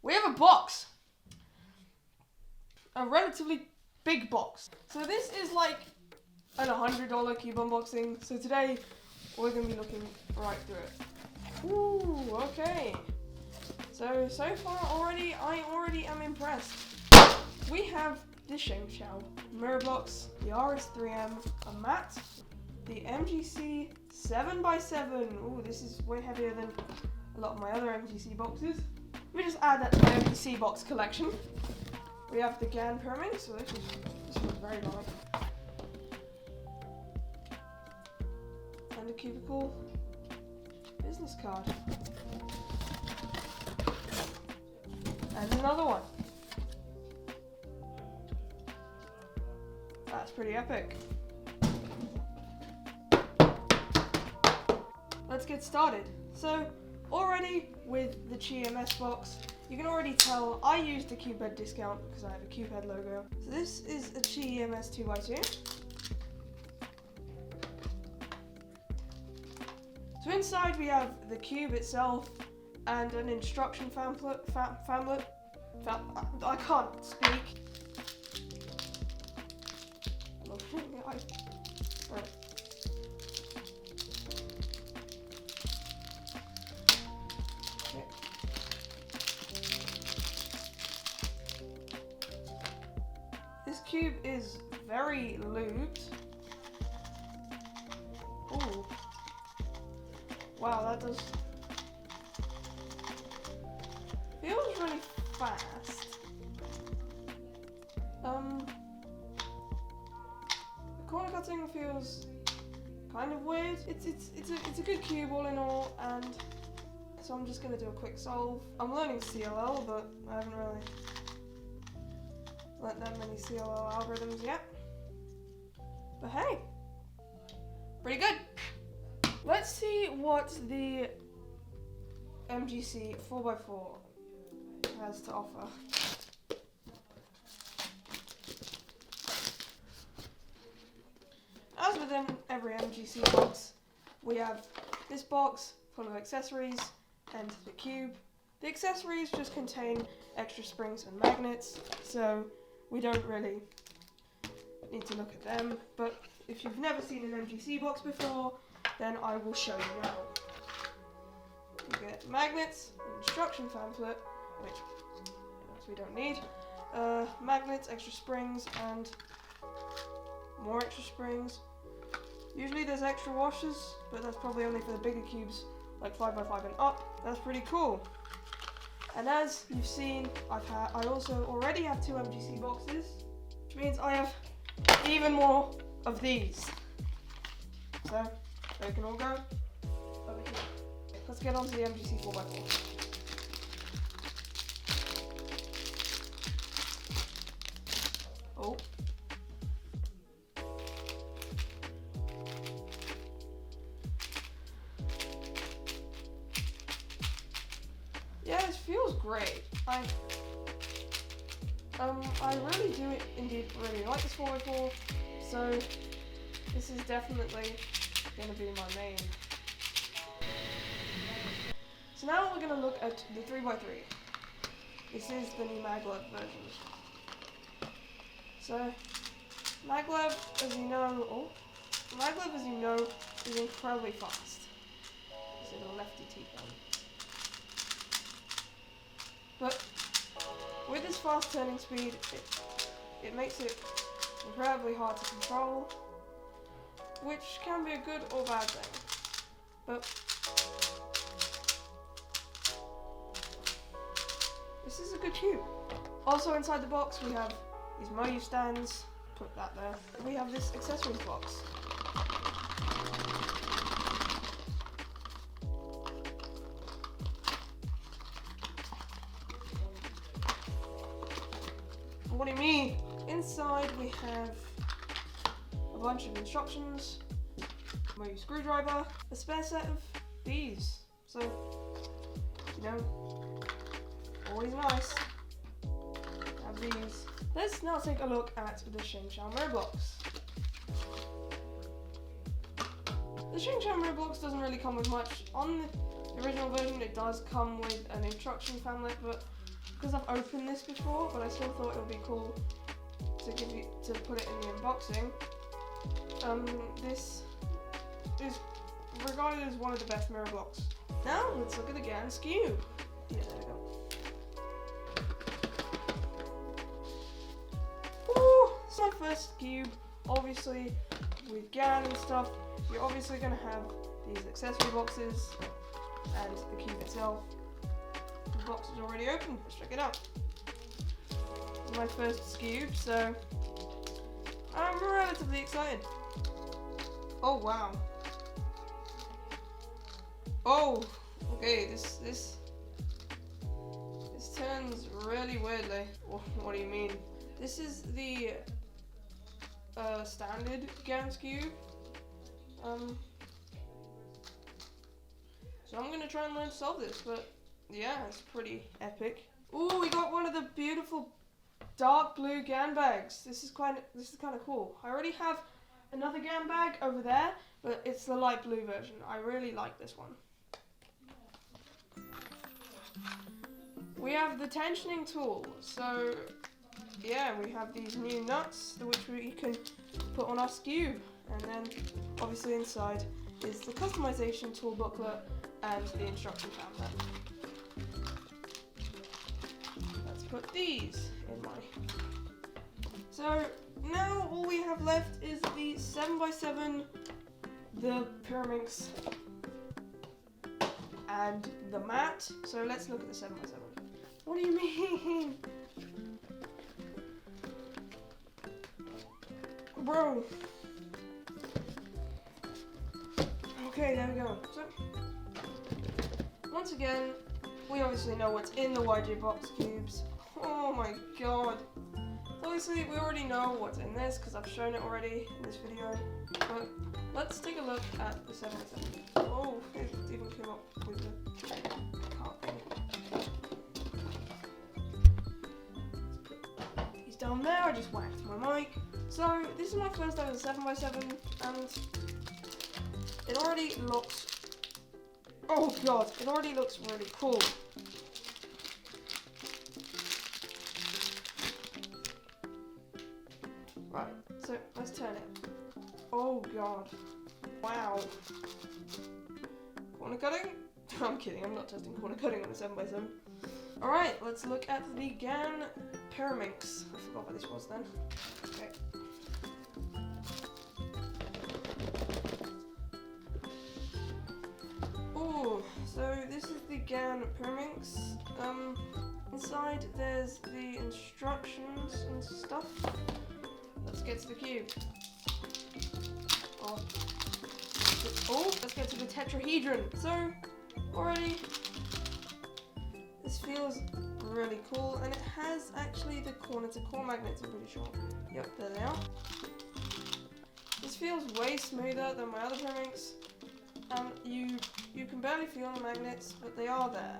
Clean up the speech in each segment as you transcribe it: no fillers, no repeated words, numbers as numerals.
we have a box. A relatively big box. So this is like an $100 cube unboxing. So today we're going to be looking right through it. Ooh, okay. So far already, I already am impressed. We have the ShengShou mirror blocks, the RS3M, a mat, the MGC 7x7. Ooh, this is way heavier than a lot of my other MGC boxes. Let me just add that to my MGC box collection. We have the GAN pyramid, so this was very light. And a cubicle business card. And another one. That's pretty epic. Let's get started. So, already with the GMS box, you can already tell I used a CubeHead discount because I have a CubeHead logo. So this is a GMS 2x2. So inside we have the cube itself and an instruction pamphlet. I can't speak. Right. Okay. This cube is very lubed. Ooh. Wow, that does feels really fast. The corner cutting feels kind of weird. It's a good cube all in all, and so I'm just gonna do a quick solve. I'm learning CLL, but I haven't really learnt that many CLL algorithms yet. But hey, pretty good. Let's see what the MGC 4x4 has to offer. As with every MGC box, we have this box full of accessories and the cube. The accessories just contain extra springs and magnets, so we don't really need to look at them. But if you've never seen an MGC box before, then I will show you now. You get magnets, an instruction pamphlet, which we don't need, magnets, extra springs, and more extra springs. Usually there's extra washers, but that's probably only for the bigger cubes, like 5x5 and up. That's pretty cool. And as you've seen, I also already have 2 MGC boxes, which means I have even more of these. So they can all go over here. Let's get on to the MGC 4x4. Oh. Yeah, this feels great. I really do indeed really like this 4x4, so this is definitely gonna be my main. So now we're gonna look at the 3x3. This is the new maglev version. So maglev, as you know, is incredibly fast. This is a lefty T-gun. But with this fast turning speed, it makes it incredibly hard to control, which can be a good or bad thing. But this is a good cube. Also inside the box we have these Moyu stands, put that there. And we have this accessories box. What do you mean? Inside we have a bunch of instructions, Moyu screwdriver, a spare set of these. So, you know, always nice to have these. Let's now take a look at the ShengShou mirror blocks. The ShengShou mirror blocks doesn't really come with much. On the original version it does come with an instruction pamphlet, but because I've opened this before, but I still thought it would be cool to put it in the unboxing. This is regarded as one of the best mirror blocks. Now let's look at the GAN Cube. Yeah, there we go. Ooh, it's my first cube. Obviously, with GAN and stuff, you're obviously going to have these accessory boxes and the cube itself. The box is already open. Let's check it out. This is my first cube, so I'm relatively excited. Oh wow. Oh, okay. This turns really weirdly. What do you mean? This is the standard GAN cube. So I'm gonna try and learn to solve this, but yeah, it's pretty epic. Ooh, we got one of the beautiful dark blue GAN bags. This is kind of cool. I already have another GAN bag over there, but it's the light blue version. I really like this one. We have the tensioning tool. So yeah, we have these new nuts which we can put on our cube, and then obviously inside is the customization tool booklet and the instruction pamphlet. Let's put these in my... So now all we have left is the 7x7, the Pyraminx, and the mat. So let's look at the 7x7. What do you mean? Bro. Okay, there we go. So, once again, we obviously know what's in the YJ box cubes. Oh my god. Obviously, we already know what's in this because I've shown it already in this video. But let's take a look at the 7x7. Oh, it even came up with the card thing. He's down there, I just whacked my mic. So, this is my first ever 7x7, and it already looks... Oh god, it already looks really cool. Right, so let's turn it. Oh god. Wow. Corner cutting? I'm kidding, I'm not testing corner cutting on a 7x7. Alright, let's look at the GAN Pyraminx. I forgot what this was then. Okay. Ooh, so this is the GAN Pyraminx. Inside there's the instructions and stuff. Let's get to the cube. Oh, let's get to the tetrahedron. So, already, this feels really cool, and it has actually the corner-to-core magnets, I'm pretty sure. Yep, there they are. This feels way smoother than my other Pyraminx. You can barely feel the magnets, but they are there.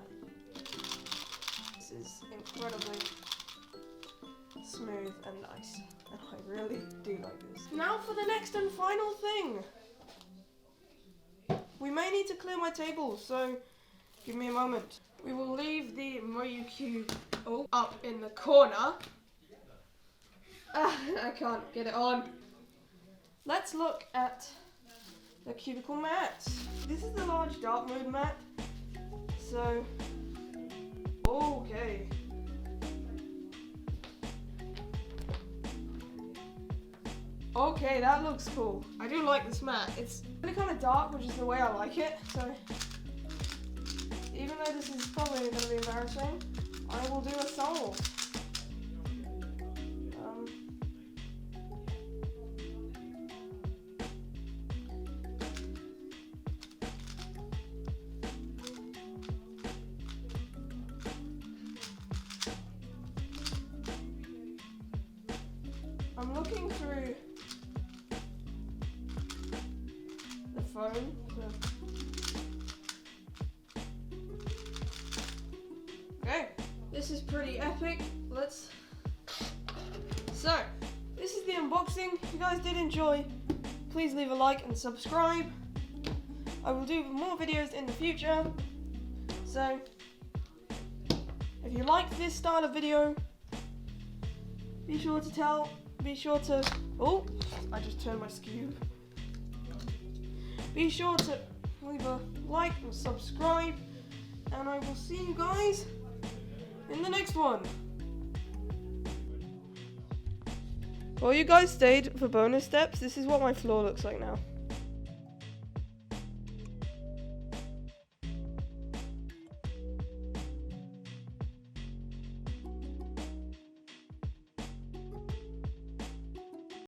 This is incredibly smooth and nice, and I really do like this. Now for the next and final thing. We may need to clear my table, so give me a moment. We will leave the Moyu cube up in the corner. I can't get it on. Let's look at the cubicle mat. This is the large dark mode mat. So, okay. Okay, that looks cool. I do like this mat. It's really kind of dark, which is the way I like it. So, even though this is probably going to be embarrassing, I will do a solve. I'm looking through the phone. Okay, this is pretty epic. So, this is the unboxing. If you guys did enjoy, please leave a like and subscribe. I will do more videos in the future. So, if If you like this style of video, be sure to, oh, I just turned my cube. Be sure to leave a like and subscribe, and I will see you guys in the next one. Well, you guys stayed for bonus steps. This is what my floor looks like now.